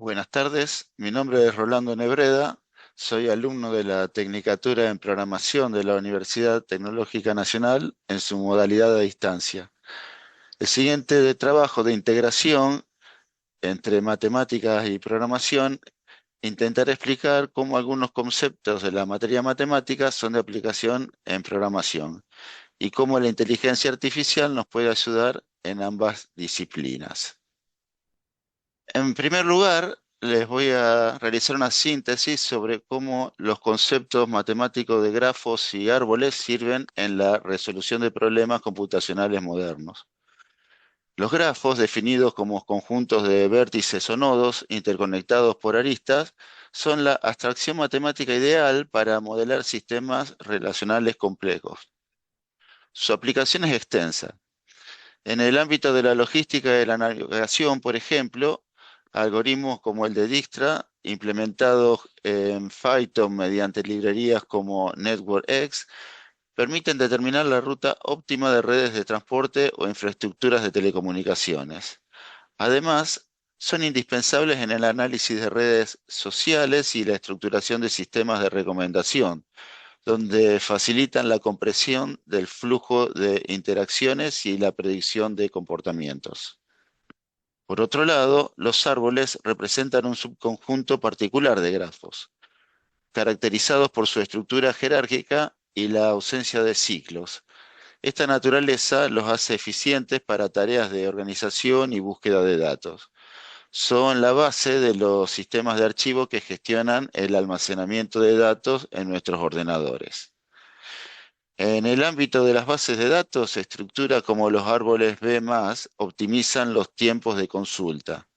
Buenas tardes, mi nombre es Rolando Nebreda, soy alumno de la Tecnicatura en Programación de la Universidad Tecnológica Nacional en su modalidad a distancia. El siguiente trabajo de integración entre matemáticas y programación intentaré explicar cómo algunos conceptos de la materia matemática son de aplicación en programación y cómo la inteligencia artificial nos puede ayudar en ambas disciplinas. En primer lugar, les voy a realizar una síntesis sobre cómo los conceptos matemáticos de grafos y árboles sirven en la resolución de problemas computacionales modernos. Los grafos, definidos como conjuntos de vértices o nodos interconectados por aristas, son la abstracción matemática ideal para modelar sistemas relacionales complejos. Su aplicación es extensa. En el ámbito de la logística de la navegación, por ejemplo, algoritmos como el de Dijkstra, implementados en Python mediante librerías como NetworkX, permiten determinar la ruta óptima de redes de transporte o infraestructuras de telecomunicaciones. Además, son indispensables en el análisis de redes sociales y la estructuración de sistemas de recomendación, donde facilitan la compresión del flujo de interacciones y la predicción de comportamientos. Por otro lado, los árboles representan un subconjunto particular de grafos, caracterizados por su estructura jerárquica y la ausencia de ciclos. Esta naturaleza los hace eficientes para tareas de organización y búsqueda de datos. Son la base de los sistemas de archivo que gestionan el almacenamiento de datos en nuestros ordenadores. En el ámbito de las bases de datos, estructuras como los árboles B+, optimizan los tiempos de consulta.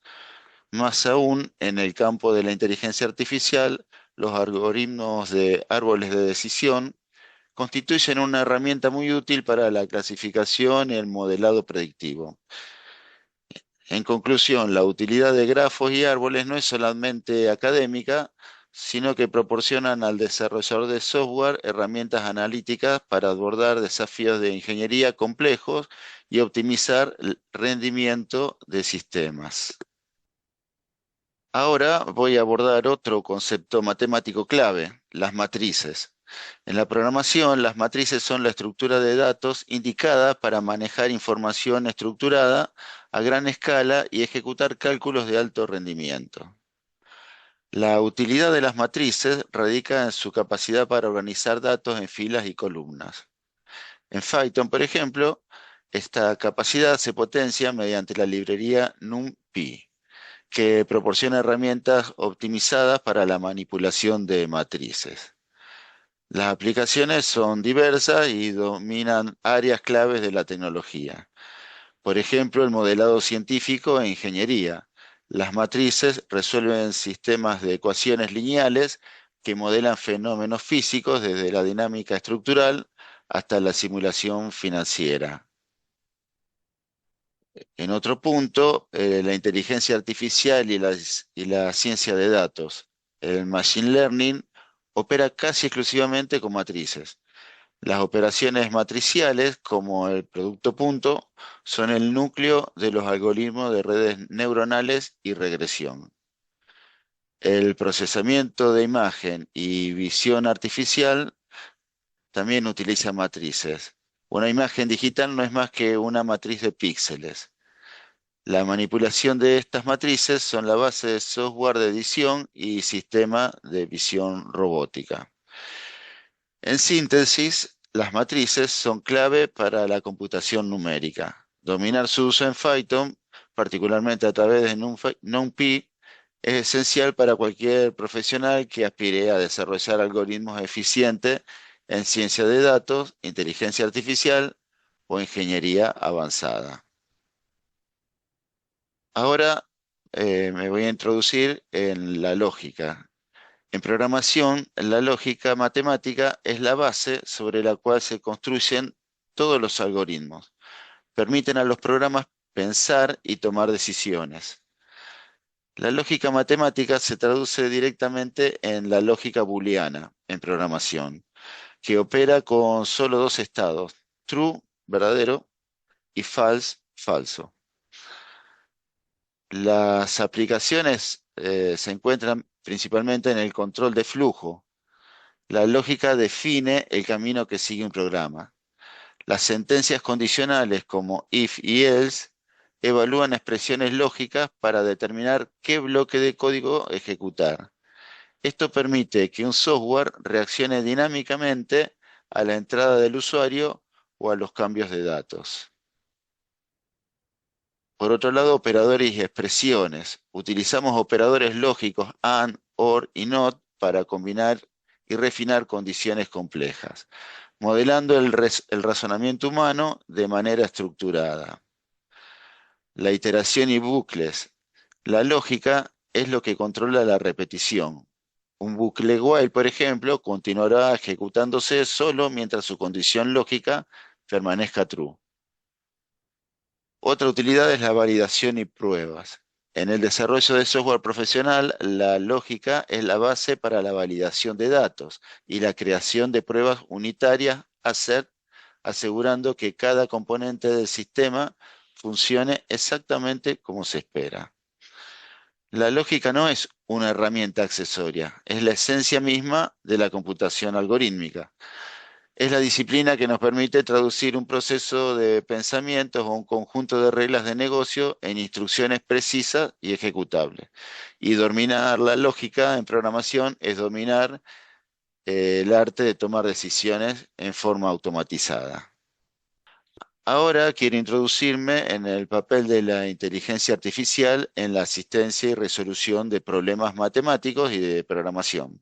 Más aún, en el campo de la inteligencia artificial, los algoritmos de árboles de decisión constituyen una herramienta muy útil para la clasificación y el modelado predictivo. En conclusión, la utilidad de grafos y árboles no es solamente académica, sino que proporcionan al desarrollador de software herramientas analíticas para abordar desafíos de ingeniería complejos y optimizar el rendimiento de sistemas. Ahora voy a abordar otro concepto matemático clave, las matrices. En la programación, las matrices son la estructura de datos indicada para manejar información estructurada a gran escala y ejecutar cálculos de alto rendimiento. La utilidad de las matrices radica en su capacidad para organizar datos en filas y columnas. En Python, por ejemplo, esta capacidad se potencia mediante la librería NumPy, que proporciona herramientas optimizadas para la manipulación de matrices. Las aplicaciones son diversas y dominan áreas claves de la tecnología. Por ejemplo, el modelado científico e ingeniería. Las matrices resuelven sistemas de ecuaciones lineales que modelan fenómenos físicos desde la dinámica estructural hasta la simulación financiera. En otro punto, la inteligencia artificial y la ciencia de datos. El machine learning opera casi exclusivamente con matrices. Las operaciones matriciales, como el producto punto, son el núcleo de los algoritmos de redes neuronales y regresión. El procesamiento de imagen y visión artificial también utiliza matrices. Una imagen digital no es más que una matriz de píxeles. La manipulación de estas matrices son la base de software de edición y sistema de visión robótica. En síntesis, las matrices son clave para la computación numérica. Dominar su uso en Python, particularmente a través de NumPy, es esencial para cualquier profesional que aspire a desarrollar algoritmos eficientes en ciencia de datos, inteligencia artificial o ingeniería avanzada. Ahora me voy a introducir en la lógica. En programación, la lógica matemática es la base sobre la cual se construyen todos los algoritmos. Permiten a los programas pensar y tomar decisiones. La lógica matemática se traduce directamente en la lógica booleana en programación, que opera con solo dos estados, true, verdadero, y false, falso. Las aplicaciones se encuentran principalmente en el control de flujo. La lógica define el camino que sigue un programa. Las sentencias condicionales como if y else evalúan expresiones lógicas para determinar qué bloque de código ejecutar. Esto permite que un software reaccione dinámicamente a la entrada del usuario o a los cambios de datos. Por otro lado, operadores y expresiones. Utilizamos operadores lógicos AND, OR y NOT para combinar y refinar condiciones complejas, modelando el razonamiento humano de manera estructurada. La iteración y bucles. La lógica es lo que controla la repetición. Un bucle while, por ejemplo, continuará ejecutándose solo mientras su condición lógica permanezca true. Otra utilidad es la validación y pruebas. En el desarrollo de software profesional, la lógica es la base para la validación de datos y la creación de pruebas unitarias asegurando que cada componente del sistema funcione exactamente como se espera. La lógica no es una herramienta accesoria, es la esencia misma de la computación algorítmica. Es la disciplina que nos permite traducir un proceso de pensamientos o un conjunto de reglas de negocio en instrucciones precisas y ejecutables. Y dominar la lógica en programación es dominar el arte de tomar decisiones en forma automatizada. Ahora quiero introducirme en el papel de la inteligencia artificial en la asistencia y resolución de problemas matemáticos y de programación.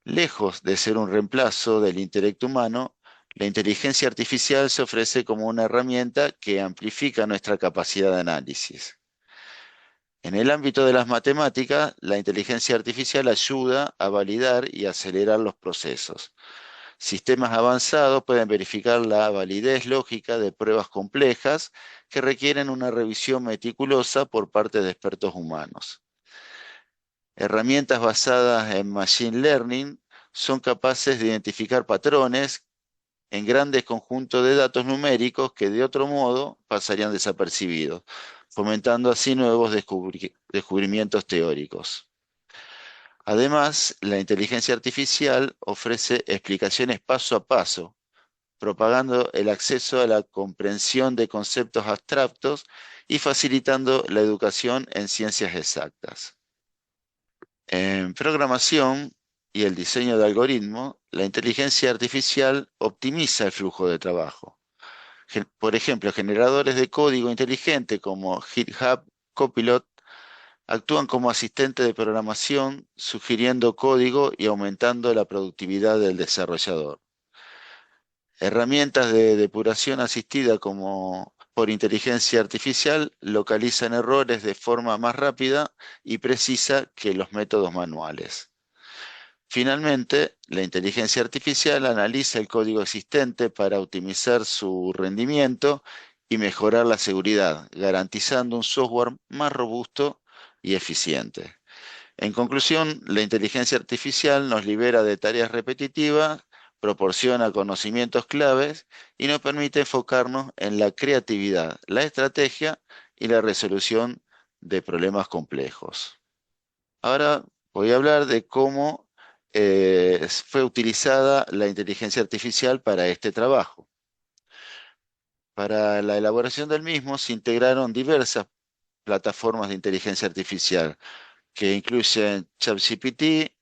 Lejos de ser un reemplazo del intelecto humano, la inteligencia artificial se ofrece como una herramienta que amplifica nuestra capacidad de análisis. En el ámbito de las matemáticas, la inteligencia artificial ayuda a validar y acelerar los procesos. Sistemas avanzados pueden verificar la validez lógica de pruebas complejas que requieren una revisión meticulosa por parte de expertos humanos. Herramientas basadas en Machine Learning son capaces de identificar patrones en grandes conjuntos de datos numéricos que de otro modo pasarían desapercibidos, fomentando así nuevos descubrimientos teóricos. Además, la inteligencia artificial ofrece explicaciones paso a paso, propagando el acceso a la comprensión de conceptos abstractos y facilitando la educación en ciencias exactas. En programación y el diseño de algoritmos, la inteligencia artificial optimiza el flujo de trabajo. Por ejemplo, generadores de código inteligente como GitHub Copilot actúan como asistente de programación, sugiriendo código y aumentando la productividad del desarrollador. Herramientas de depuración asistida como por inteligencia artificial localizan errores de forma más rápida y precisa que los métodos manuales. Finalmente, la inteligencia artificial analiza el código existente para optimizar su rendimiento y mejorar la seguridad, garantizando un software más robusto y eficiente. En conclusión, la inteligencia artificial nos libera de tareas repetitivas, proporciona conocimientos claves y nos permite enfocarnos en la creatividad, la estrategia y la resolución de problemas complejos. Ahora voy a hablar de cómo fue utilizada la inteligencia artificial para este trabajo. Para la elaboración del mismo se integraron diversas plataformas de inteligencia artificial que incluyen ChatGPT,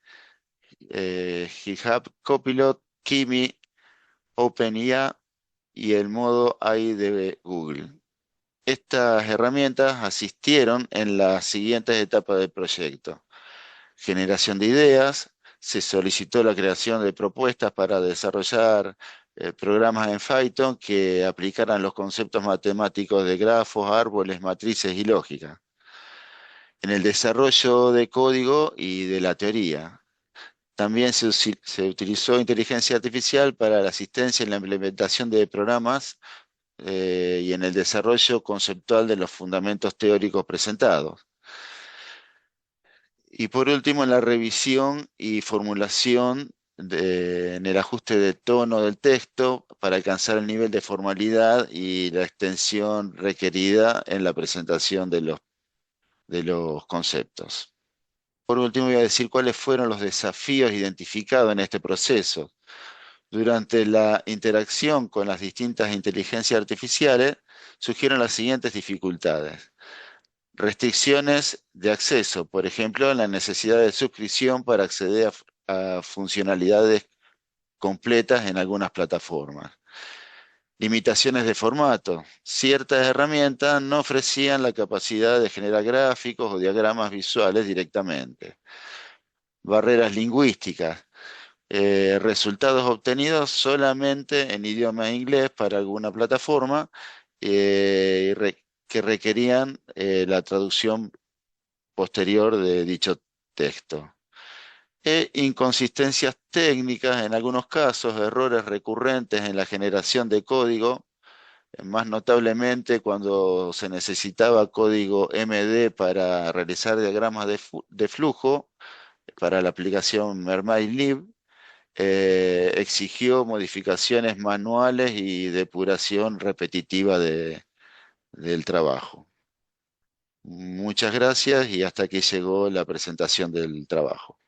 GitHub Copilot, Kimi, OpenIA y el modo AI de Google. Estas herramientas asistieron en las siguientes etapas del proyecto: generación de ideas, se solicitó la creación de propuestas para desarrollar programas en Python que aplicaran los conceptos matemáticos de grafos, árboles, matrices y lógica. En el desarrollo de código y de la teoría. También se utilizó inteligencia artificial para la asistencia en la implementación de programas y en el desarrollo conceptual de los fundamentos teóricos presentados. Y por último, en la revisión y formulación en el ajuste de tono del texto para alcanzar el nivel de formalidad y la extensión requerida en la presentación de los conceptos. Por último, voy a decir cuáles fueron los desafíos identificados en este proceso. Durante la interacción con las distintas inteligencias artificiales, surgieron las siguientes dificultades. Restricciones de acceso, por ejemplo, la necesidad de suscripción para acceder a funcionalidades completas en algunas plataformas. Limitaciones de formato. Ciertas herramientas no ofrecían la capacidad de generar gráficos o diagramas visuales directamente. Barreras lingüísticas. Resultados obtenidos solamente en idioma inglés para alguna plataforma que requerían la traducción posterior de dicho texto. Inconsistencias técnicas, en algunos casos, errores recurrentes en la generación de código, más notablemente cuando se necesitaba código MD para realizar diagramas de flujo para la aplicación MermaidLib, exigió modificaciones manuales y depuración repetitiva del trabajo. Muchas gracias y hasta aquí llegó la presentación del trabajo.